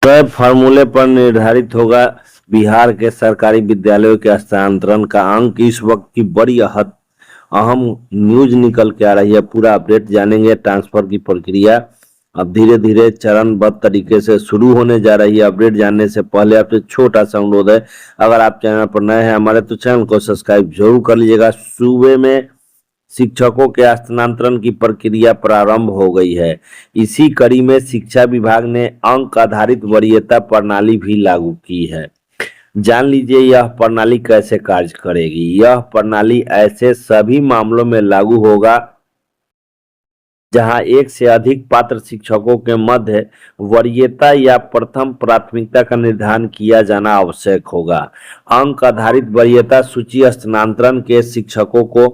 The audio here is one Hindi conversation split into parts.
तय फार्मूले पर निर्धारित होगा बिहार के सरकारी विद्यालयों के स्थानांतरण का अंक। इस वक्त की बड़ी अहम न्यूज निकल के आ रही है। पूरा अपडेट जानेंगे। ट्रांसफर की प्रक्रिया अब धीरे धीरे चरणबद्ध तरीके से शुरू होने जा रही है। अपडेट जानने से पहले आपसे छोटा सा अनुरोध है, अगर आप चैनल पर नए हैं हमारे तो चैनल को सब्सक्राइब जरूर कर लीजिएगा। सूबे में शिक्षकों के स्थानांतरण की प्रक्रिया प्रारंभ हो गई है। इसी कड़ी में शिक्षा विभाग ने अंक आधारित वरीयता प्रणाली भी लागू की है। जान लीजिए यह प्रणाली कैसे कार्य करेगी। यह प्रणाली ऐसे सभी मामलों में लागू होगा जहां एक से अधिक पात्र शिक्षकों के मध्य वरीयता या प्रथम प्राथमिकता का निर्धारण किया जाना आवश्यक होगा। अंक आधारित वरीयता सूची स्थानांतरण के शिक्षकों को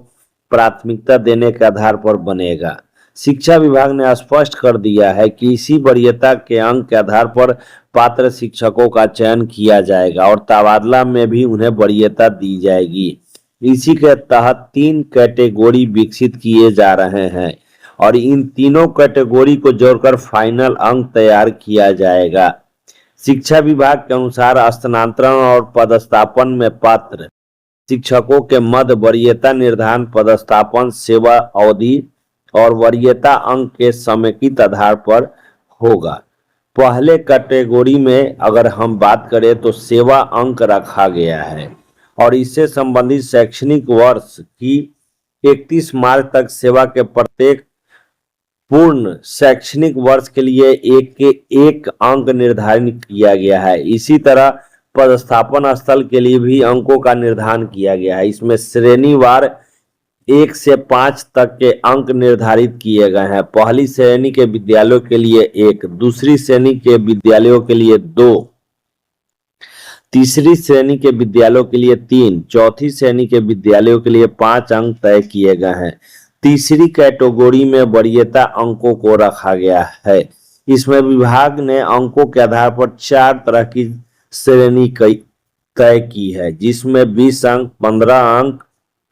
प्राथमिकता देने के आधार पर बनेगा। शिक्षा विभाग ने स्पष्ट कर दिया है कि इसी वरीयता के अंक के आधार पर पात्र शिक्षकों का चयन किया जाएगा और तबादला में भी उन्हें वरीयता दी जाएगी। इसी के तहत 3 कैटेगरी विकसित किए जा रहे हैं और इन तीनों कैटेगरी को जोड़कर फाइनल अंक तैयार किया जाएगा। शिक्षा विभाग के अनुसार स्थानांतरण और पदस्थापन में पात्र शिक्षकों के मध्य वरीयता निर्धारण पदस्थापन, सेवा अवधि और वरीयता अंक के समेकित आधार पर होगा। पहले कैटेगरी में अगर हम बात करें तो सेवा अंक रखा गया है और इससे संबंधित शैक्षणिक वर्ष की 31 मार्च तक सेवा के प्रत्येक पूर्ण शैक्षणिक वर्ष के लिए एक अंक निर्धारित किया गया है। इसी तरह पदस्थापन स्थल के लिए भी अंकों का निर्धारण किया गया है। इसमें श्रेणीवार 1 से 5 तक के अंक निर्धारित किए गए हैं। पहली श्रेणी के विद्यालयों के लिए 1, दूसरी श्रेणी के विद्यालयों के लिए 2, तीसरी श्रेणी के विद्यालयों के लिए 3, चौथी श्रेणी के विद्यालयों के लिए 5 अंक तय किए गए हैं। तीसरी कैटेगरी में वरीयता अंकों को रखा गया है। इसमें विभाग ने अंकों के आधार पर 4 तरह की श्रेणी तय की है, जिसमें 20 अंक, 15 अंक,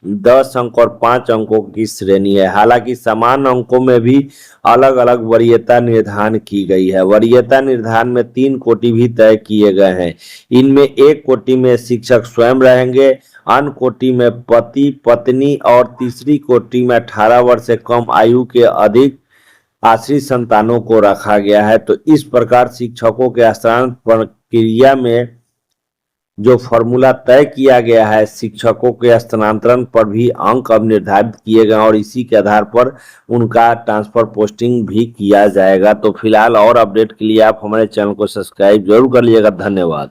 10 अंक और 5 अंकों की श्रेणी है। हालांकि समान अंकों में भी अलग अलग वरीयता निर्धारण की गई है। वरीयता निर्धारण में 3 कोटि भी तय किए गए हैं। इनमें एक कोटि में शिक्षक स्वयं रहेंगे, अन्य कोटि में पति पत्नी और तीसरी कोटि में 18 वर्ष से कम आयु के अधिक आश्रित संतानों को रखा गया है। तो इस प्रकार शिक्षकों के स्थानांतरण प्रक्रिया में जो फॉर्मूला तय किया गया है, शिक्षकों के स्थानांतरण पर भी अंक अब निर्धारित किए गए और इसी के आधार पर उनका ट्रांसफर पोस्टिंग भी किया जाएगा। तो फिलहाल और अपडेट के लिए आप हमारे चैनल को सब्सक्राइब जरूर कर लीजिएगा। धन्यवाद।